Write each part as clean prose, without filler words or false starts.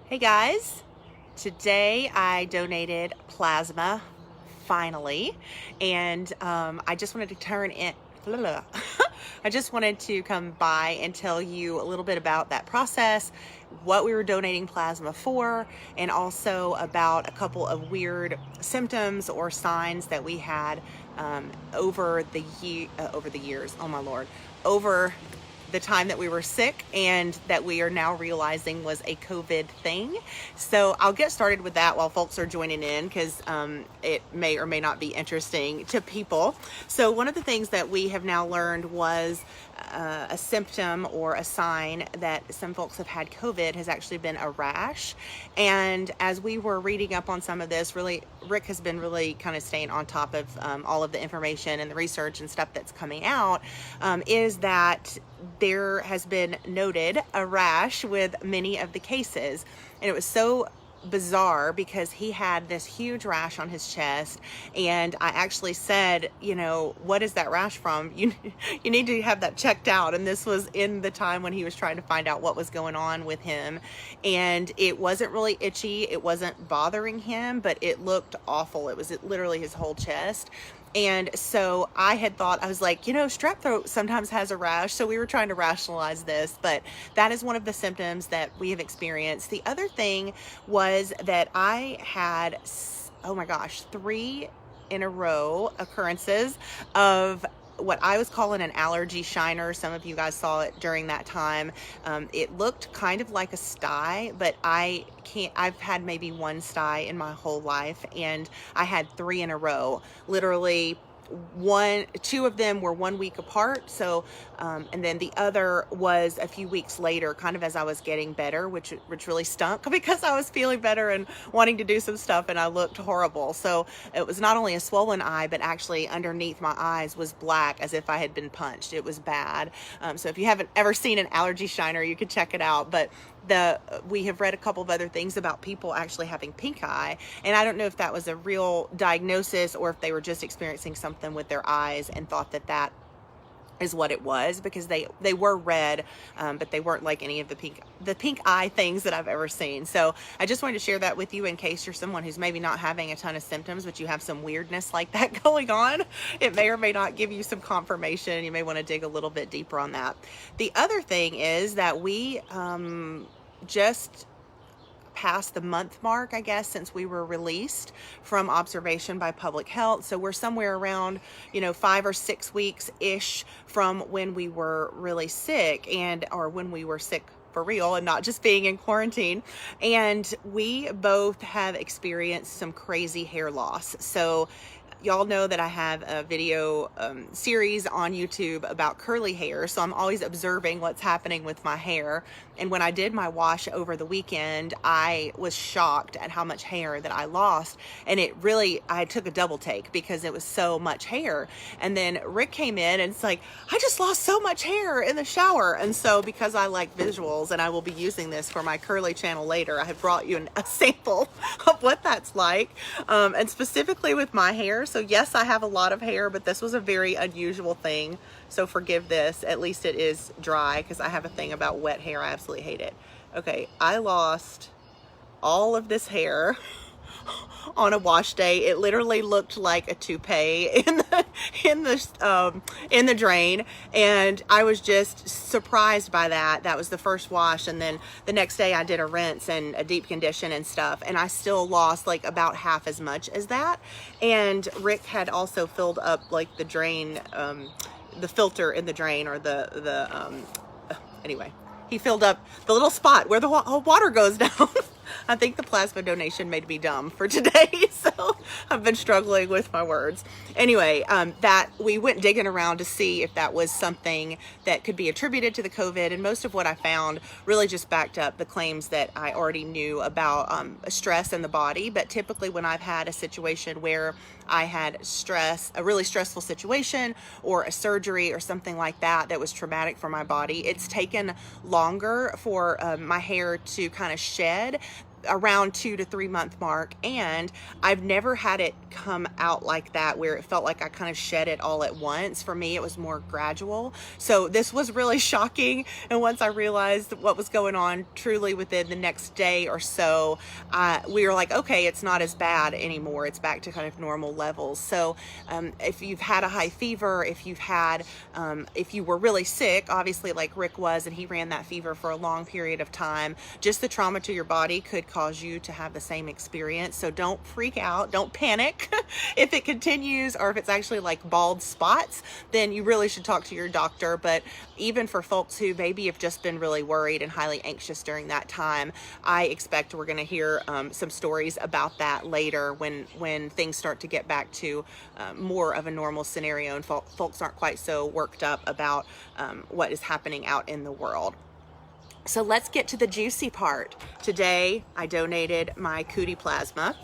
Hey guys, today I donated plasma finally, and I just wanted to turn it. I just wanted to come by and tell you a little bit about that process, what we were donating plasma for, and also about a couple of weird symptoms or signs that we had over the years. Oh my Lord, over the time that we were sick and that we are now realizing was a COVID thing. So I'll get started with that while folks are joining in, because it may or may not be interesting to people. So one of the things that we have now learned was a symptom or a sign that some folks have had COVID has actually been a rash. And as we were reading up on some of this, really, Rick has been really kind of staying on top of all of the information and the research and stuff that's coming out, is that there has been noted a rash with many of the cases. And it was so bizarre because he had this huge rash on his chest, and I actually said, what is that rash from? You need to have that checked out. And this was in the time when he was trying to find out what was going on with him, and it wasn't really itchy, it wasn't bothering him, but it looked awful. It was literally his whole chest. And so I had thought, I was like, strep throat sometimes has a rash. So we were trying to rationalize this, but that is one of the symptoms that we have experienced. The other thing was that I had, oh my gosh, 3 in a row occurrences of what I was calling an allergy shiner. Some of you guys saw it during that time. It looked kind of like a sty, but I've had maybe 1 sty in my whole life, and I had 3 in a row. Literally 2 of them were 1 week apart. So, and then the other was a few weeks later, kind of as I was getting better, which really stunk because I was feeling better and wanting to do some stuff, and I looked horrible. So it was not only a swollen eye, but actually underneath my eyes was black as if I had been punched. It was bad. So if you haven't ever seen an allergy shiner, you could check it out. But we have read a couple of other things about people actually having pink eye, and I don't know if that was a real diagnosis or if they were just experiencing something with their eyes and thought that is what it was, because they were red, but they weren't like any of the pink eye things that I've ever seen. So I just wanted to share that with you in case you're someone who's maybe not having a ton of symptoms, but you have some weirdness like that going on. It may or may not give you some confirmation. You may want to dig a little bit deeper on that. The other thing is that we just past the month mark, I guess, since we were released from observation by public health. So we're somewhere around, 5 or 6 weeks ish from when we were really sick, or when we were sick for real and not just being in quarantine. And we both have experienced some crazy hair loss. So y'all know that I have a video series on YouTube about curly hair, so I'm always observing what's happening with my hair. And when I did my wash over the weekend, I was shocked at how much hair that I lost. And I took a double take because it was so much hair. And then Rick came in and it's like, I just lost so much hair in the shower. And so because I like visuals, and I will be using this for my curly channel later, I have brought you a sample of what that's like, and specifically with my hair. So yes, I have a lot of hair, but this was a very unusual thing. So forgive this. At least it is dry, because I have a thing about wet hair. I absolutely hate it. Okay, I lost all of this hair on a wash day. It literally looked like a toupee in the drain, and I was just surprised by that. That was the first wash, and then the next day I did a rinse and a deep condition and stuff, and I still lost like about half as much as that. And Rick had also filled up like the drain, the filter in the drain, or anyway, he filled up the little spot where the water goes down. I think the plasma donation made me dumb for today, so I've been struggling with my words. Anyway, that we went digging around to see if that was something that could be attributed to the COVID, and most of what I found really just backed up the claims that I already knew about stress in the body. But typically when I've had a situation where I had stress, a really stressful situation, or a surgery or something like that that was traumatic for my body, it's taken longer for my hair to kind of shed around 2 to 3 month mark, and I've never had it come out like that where it felt like I kind of shed it all at once. For me, it was more gradual. So this was really shocking, and once I realized what was going on, truly within the next day or so, we were like, okay, it's not as bad anymore. It's back to kind of normal levels. So if you've had a high fever, if you've had if you were really sick, obviously like Rick was, and he ran that fever for a long period of time, just the trauma to your body could cause you to have the same experience. So don't freak out, don't panic. If it continues, or if it's actually like bald spots, then you really should talk to your doctor. But even for folks who maybe have just been really worried and highly anxious during that time, I expect we're going to hear some stories about that later when things start to get back to more of a normal scenario, and folks aren't quite so worked up about what is happening out in the world. So let's get to the juicy part. Today, I donated my cootie plasma,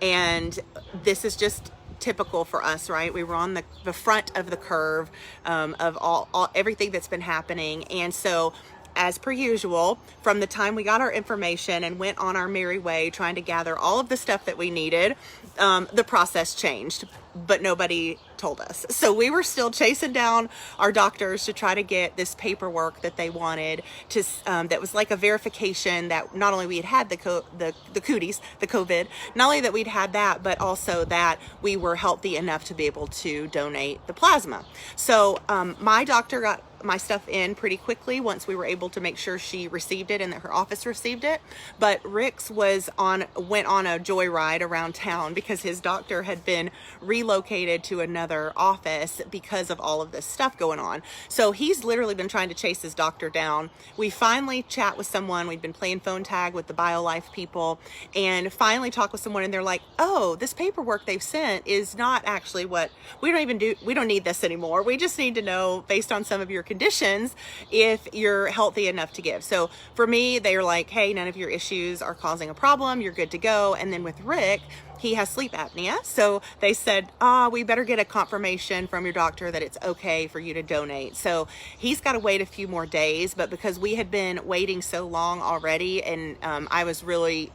and this is just typical for us, right? We were on the front of the curve of all everything that's been happening. And so, as per usual, from the time we got our information and went on our merry way trying to gather all of the stuff that we needed, the process changed, but nobody told us. So we were still chasing down our doctors to try to get this paperwork that they wanted to, that was like a verification that not only we had the cooties, the COVID, not only that we'd had that, but also that we were healthy enough to be able to donate the plasma. So my doctor got my stuff in pretty quickly once we were able to make sure she received it and that her office received it. But Rick's went on a joyride around town because his doctor had been relocated to another office because of all of this stuff going on. So he's literally been trying to chase his doctor down. We finally chat with someone. We'd been playing phone tag with the Biolife people, and finally talked with someone, and they're like, oh, this paperwork they've sent is not actually what we don't need this anymore. We just need to know, based on some of your conditions, if you're healthy enough to give. So for me, they were like, hey, none of your issues are causing a problem, you're good to go. And then with Rick, he has sleep apnea. So they said, we better get a confirmation from your doctor that it's okay for you to donate. So he's got to wait a few more days, but because we had been waiting so long already, and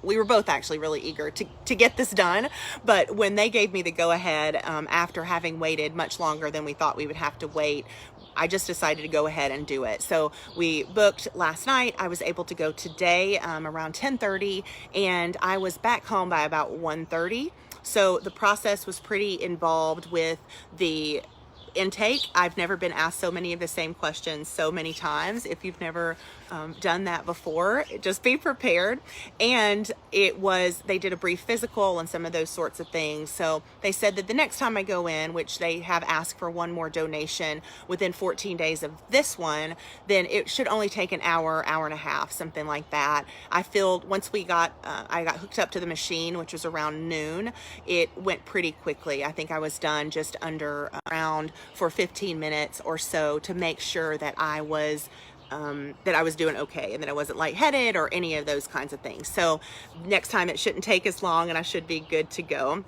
we were both actually really eager to get this done. But when they gave me the go ahead, after having waited much longer than we thought we would have to wait, I just decided to go ahead and do it. So we booked last night. I was able to go today around 10:30, and I was back home by about 1:30. So the process was pretty involved with the intake. I've never been asked so many of the same questions so many times. If you've never done that before, just be prepared. And they did a brief physical and some of those sorts of things. So they said that the next time I go in, which they have asked for one more donation within 14 days of this one, then it should only take an hour and a half, something like that. I filled, once I got hooked up to the machine, which was around noon, it went pretty quickly. I think I was done just under around for 15 minutes or so to make sure that I was doing okay and that I wasn't lightheaded or any of those kinds of things. So next time it shouldn't take as long, and I should be good to go.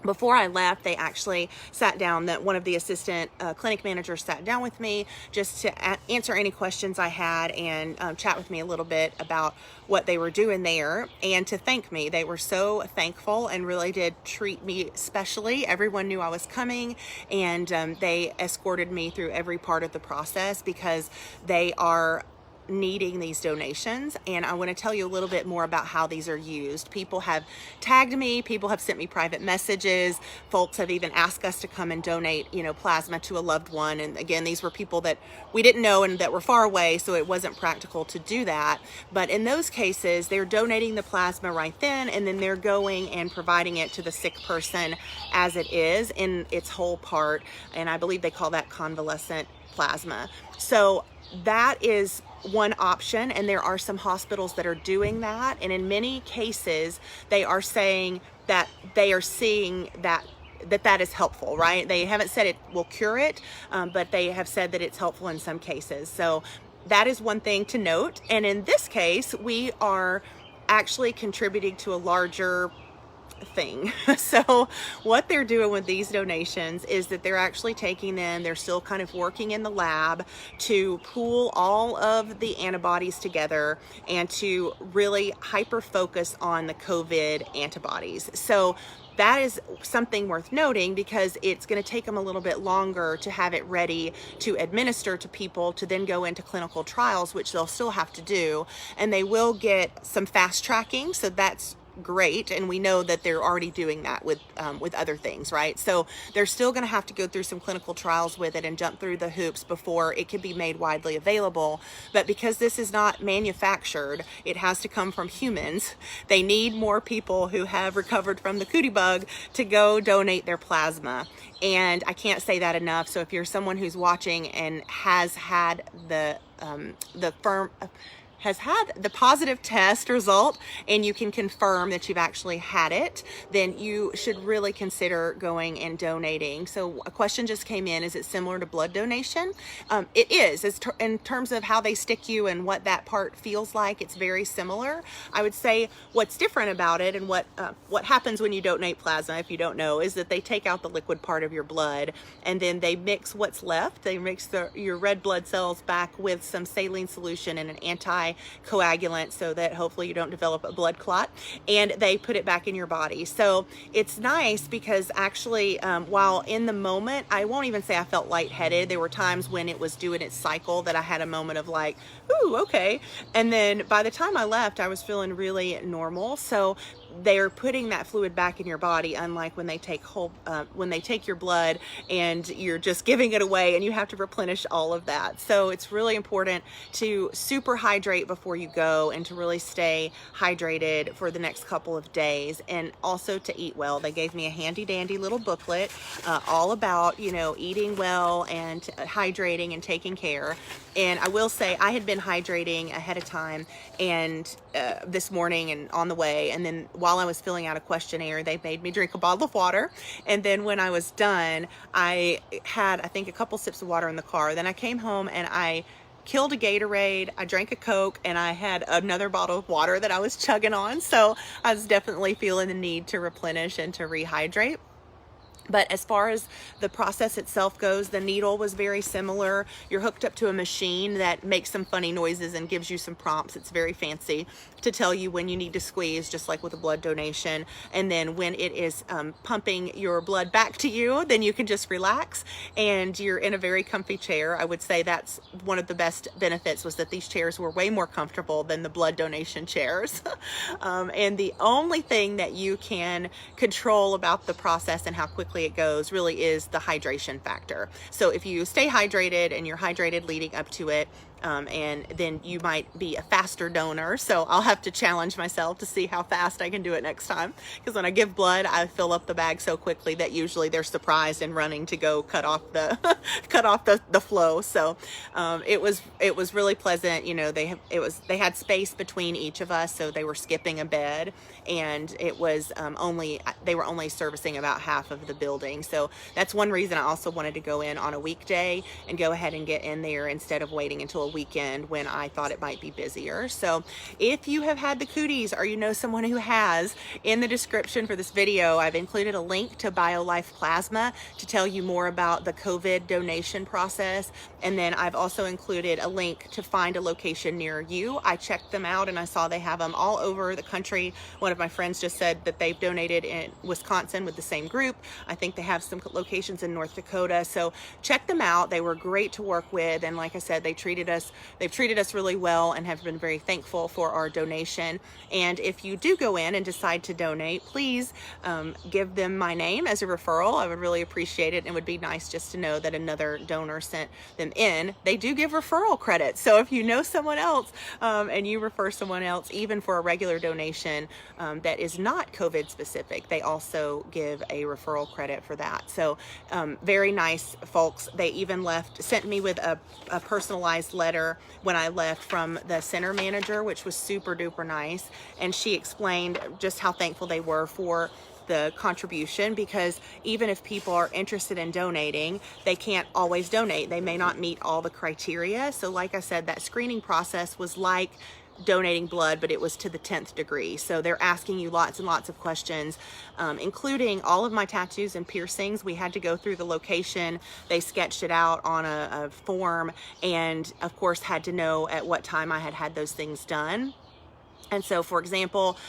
Before I left, they actually sat down, that one of the assistant clinic managers sat down with me just to answer any questions I had and chat with me a little bit about what they were doing there and to thank me. They were so thankful and really did treat me specially. Everyone knew I was coming, and they escorted me through every part of the process because they are needing these donations. And I want to tell you a little bit more about how these are used. People have tagged me, people have sent me private messages, folks have even asked us to come and donate, plasma to a loved one. And again, these were people that we didn't know and that were far away, so it wasn't practical to do that. But in those cases, they're donating the plasma right then, and then they're going and providing it to the sick person as it is in its whole part. And I believe they call that convalescent plasma. So that is one option, and there are some hospitals that are doing that, and in many cases they are saying that they are seeing that is helpful, right? They haven't said it will cure it, but they have said that it's helpful in some cases. So that is one thing to note. And in this case, we are actually contributing to a larger thing. So what they're doing with these donations is that they're actually taking them, they're still kind of working in the lab to pool all of the antibodies together and to really hyper focus on the COVID antibodies. So that is something worth noting, because it's going to take them a little bit longer to have it ready to administer to people to then go into clinical trials, which they'll still have to do. And they will get some fast tracking. So that's great, and we know that they're already doing that with other things, right? So they're still going to have to go through some clinical trials with it and jump through the hoops before it can be made widely available. But because this is not manufactured, it has to come from humans. They need more people who have recovered from the cootie bug to go donate their plasma. And I can't say that enough. So if you're someone who's watching and has had the positive test result, and you can confirm that you've actually had it, then you should really consider going and donating. So a question just came in: is it similar to blood donation? It is. In terms of how they stick you and what that part feels like, it's very similar. I would say what's different about it, and what happens when you donate plasma, if you don't know, is that they take out the liquid part of your blood, and then they mix what's left. They mix your red blood cells back with some saline solution and an anticoagulant, so that hopefully you don't develop a blood clot, and they put it back in your body. So it's nice because actually, while in the moment, I won't even say I felt lightheaded. There were times when it was doing its cycle that I had a moment of like, ooh, okay. And then by the time I left, I was feeling really normal. So they're putting that fluid back in your body, unlike when they take your blood and you're just giving it away and you have to replenish all of that. So it's really important to super hydrate before you go, and to really stay hydrated for the next couple of days, and also to eat well. They gave me a handy dandy little booklet all about, eating well and hydrating and taking care. And I will say, I had been hydrating ahead of time, and this morning and on the way, and then while I was filling out a questionnaire, they made me drink a bottle of water. And then when I was done, I had, I think, a couple sips of water in the car. Then I came home and I killed a Gatorade, I drank a Coke, and I had another bottle of water that I was chugging on. So I was definitely feeling the need to replenish and to rehydrate. But as far as the process itself goes, the needle was very similar. You're hooked up to a machine that makes some funny noises and gives you some prompts. It's very fancy to tell you when you need to squeeze, just like with a blood donation. And then when it is pumping your blood back to you, then you can just relax, and you're in a very comfy chair. I would say that's one of the best benefits, was that these chairs were way more comfortable than the blood donation chairs. And the only thing that you can control about the process and how quickly it goes really is the hydration factor. So if you stay hydrated and you're hydrated leading up to it, and then you might be a faster donor. So I'll have to challenge myself to see how fast I can do it next time, because when I give blood, I fill up the bag so quickly that usually they're surprised and running to go cut off the flow. So it was really pleasant. They had space between each of us, so they were skipping a bed, and it was they were only servicing about half of the building. So that's one reason I also wanted to go in on a weekday and go ahead and get in there instead of waiting until a weekend when I thought it might be busier. So if you have had the cooties, or you know someone who has, in the description for this video, I've included a link to Biolife Plasma to tell you more about the COVID donation process. And then I've also included a link to find a location near you. I checked them out and I saw they have them all over the country. One of my friends just said that they've donated in Wisconsin with the same group. I think they have some locations in North Dakota. So check them out. They were great to work with. And like I said, they've treated us really well and have been very thankful for our donation. And if you do go in and decide to donate, please give them my name as a referral. I would really appreciate it. It would be nice just to know that another donor sent them in. They do give referral credit. So if you know someone else and you refer someone else, even for a regular donation that is not COVID specific, they also give a referral credit for that. So very nice folks. They even sent me with a personalized letter when I left from the center manager, which was super duper nice. And she explained just how thankful they were for the contribution, because even if people are interested in donating, they can't always donate. They may not meet all the criteria. So like I said, that screening process was like donating blood, but it was to the 10th degree. So they're asking you lots and lots of questions, including all of my tattoos and piercings. We had to go through the location. They sketched it out on a form, and of course had to know at what time I had had those things done. And so, for example,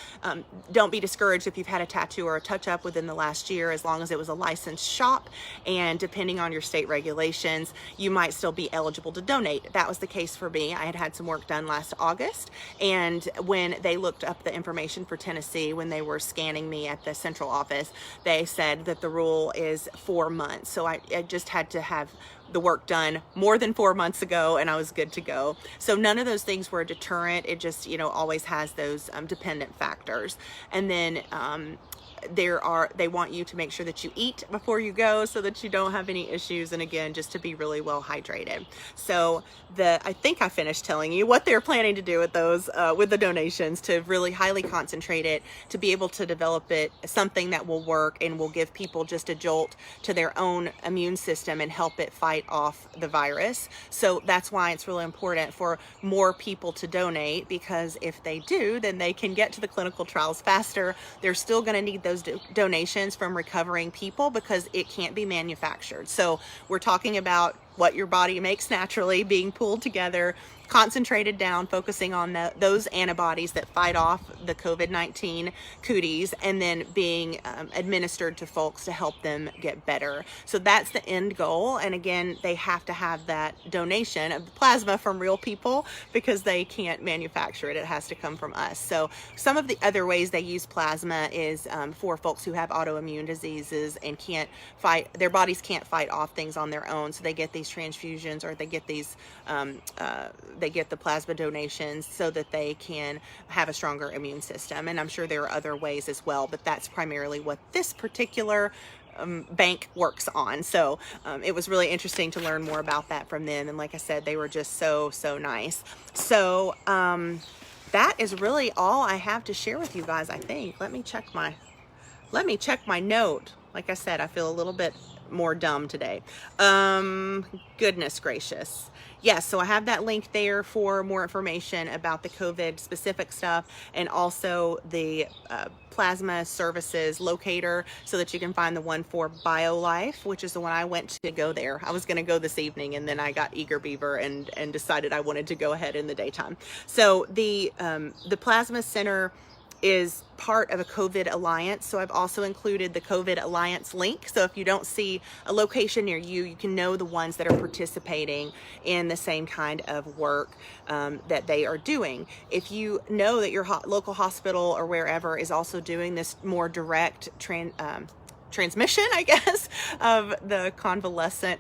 don't be discouraged if you've had a tattoo or a touch-up within the last year, as long as it was a licensed shop. And depending on your state regulations, you might still be eligible to donate. That was the case for me. I had had some work done last August. And when they looked up the information for Tennessee, when they were scanning me at the central office, they said that the rule is 4 months. So I just had to have the work done more than 4 months ago, and I was good to go. So none of those things were a deterrent. It just, always has those dependent factors. And then they want you to make sure that you eat before you go so that you don't have any issues, and again, just to be really well hydrated. So I think I finished telling you what they're planning to do with those with the donations, to really highly concentrate it, to be able to develop it something that will work and will give people just a jolt to their own immune system and help it fight off the virus. So that's why it's really important for more people to donate, because if they do, then they can get to the clinical trials faster. They're still going to need those donations from recovering people, because it can't be manufactured. So we're talking about what your body makes naturally being pulled together, concentrated down, focusing on those antibodies that fight off the COVID-19 cooties, and then being administered to folks to help them get better. So that's the end goal. And again, they have to have that donation of the plasma from real people, because they can't manufacture it. It has to come from us. So some of the other ways they use plasma is for folks who have autoimmune diseases and their bodies can't fight off things on their own. So they get these transfusions, or they get these they get the plasma donations so that they can have a stronger immune system. And I'm sure there are other ways as well, but that's primarily what this particular bank works on. So it was really interesting to learn more about that from them. And like I said, they were just so nice. So that is really all I have to share with you guys, I think. Let me check my note. Like I said, I feel a little bit more dumb today. Goodness gracious. Yes, so I have that link there for more information about the COVID specific stuff, and also the plasma services locator, so that you can find the one for Biolife, which is the one I went to go there. I was going to go this evening, and then I got eager beaver and decided I wanted to go ahead in the daytime. So the plasma center is part of a COVID Alliance. So I've also included the COVID Alliance link. So if you don't see a location near you, you can know the ones that are participating in the same kind of work that they are doing. If you know that your local hospital or wherever is also doing this more direct transmission, I guess, of the convalescent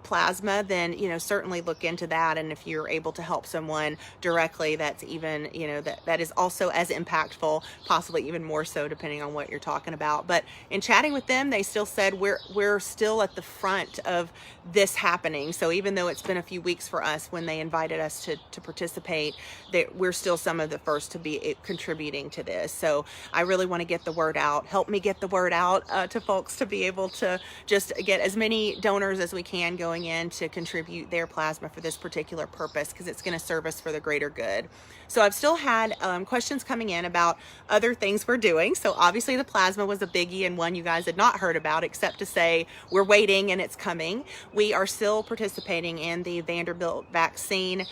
plasma, then certainly look into that. And if you're able to help someone directly, that's even that is also as impactful, possibly even more so, depending on what you're talking about. But in chatting with them, they still said we're still at the front of this happening. So even though it's been a few weeks for us when they invited us to participate, we're still some of the first to be contributing to this. So I really want to get the word out. Help me get the word out to folks, to be able to just get as many donors as we can going in to contribute their plasma for this particular purpose, because it's going to serve us for the greater good. So I've still had questions coming in about other things we're doing. So obviously the plasma was a biggie, and one you guys had not heard about, except to say we're waiting and it's coming. We are still participating in the Vanderbilt vaccine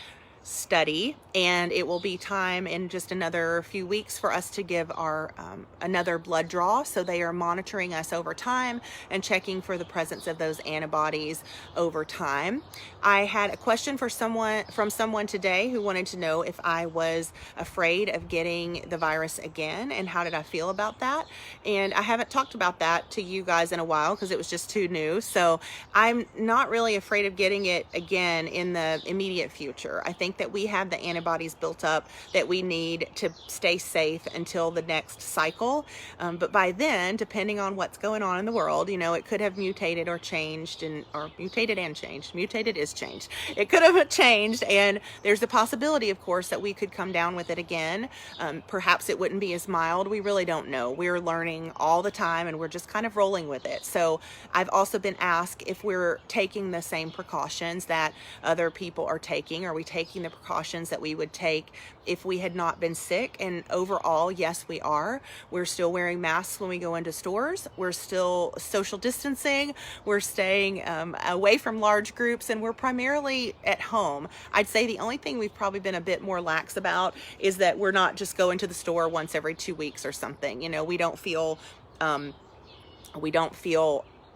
study, and it will be time in just another few weeks for us to give our another blood draw. So they are monitoring us over time and checking for the presence of those antibodies over time. I had a question from someone today who wanted to know if I was afraid of getting the virus again, and how did I feel about that. And I haven't talked about that to you guys in a while, because it was just too new. So I'm not really afraid of getting it again in the immediate future. I think think that we have the antibodies built up that we need to stay safe until the next cycle. But by then, depending on what's going on in the world, you know, it could have mutated or changed, or mutated and changed. Mutated is changed. It could have changed, and there's a possibility, of course, that we could come down with it again. Perhaps it wouldn't be as mild. We really don't know. We're learning all the time, and we're just kind of rolling with it. So I've also been asked if we're taking the same precautions that other people are taking. Are we taking the precautions that we would take if we had not been sick? And overall, yes, we are. We're still wearing masks when we go into stores. We're still social distancing. We're staying away from large groups, and we're primarily at home. I'd say the only thing we've probably been a bit more lax about is that we're not just going to the store once every 2 weeks or something. You know, we don't feel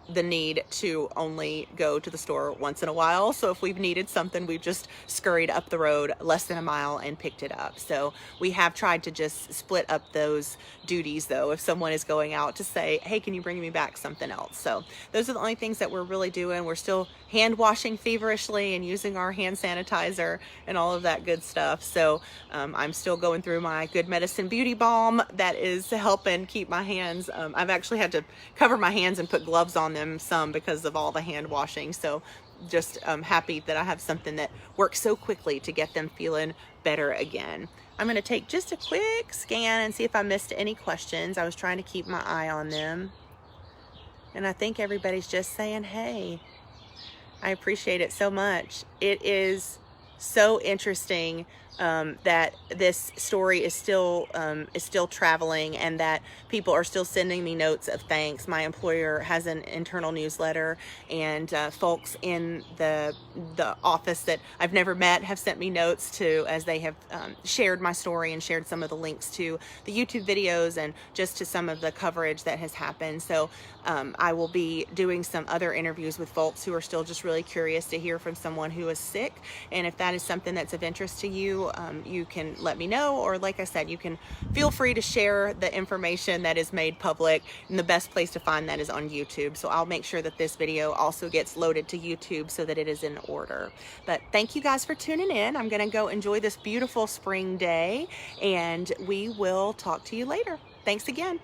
the need to only go to the store once in a while. So if we've needed something, we've just scurried up the road less than a mile and picked it up. So we have tried to just split up those duties, though, if someone is going out, to say, hey, can you bring me back something else? So those are the only things that we're really doing. We're still hand washing feverishly and using our hand sanitizer and all of that good stuff. So I'm still going through my Good Medicine Beauty Balm that is helping keep my hands. I've actually had to cover my hands and put gloves on them some because of all the hand washing. So just happy that I have something that works so quickly to get them feeling better again. I'm going to take just a quick scan and see if I missed any questions. I was trying to keep my eye on them. And I think everybody's just saying, hey. I appreciate it so much. It is so interesting that this story is still traveling, and that people are still sending me notes of thanks. My employer has an internal newsletter, and folks in the office that I've never met have sent me notes to, as they have shared my story and shared some of the links to the YouTube videos and just to some of the coverage that has happened. So I will be doing some other interviews with folks who are still just really curious to hear from someone who is sick. And if that is something that's of interest to you, you can let me know, or like I said, you can feel free to share the information that is made public, and the best place to find that is on YouTube. So I'll make sure that this video also gets loaded to YouTube so that it is in order. But thank you guys for tuning in. I'm going to go enjoy this beautiful spring day, and we will talk to you later. Thanks again.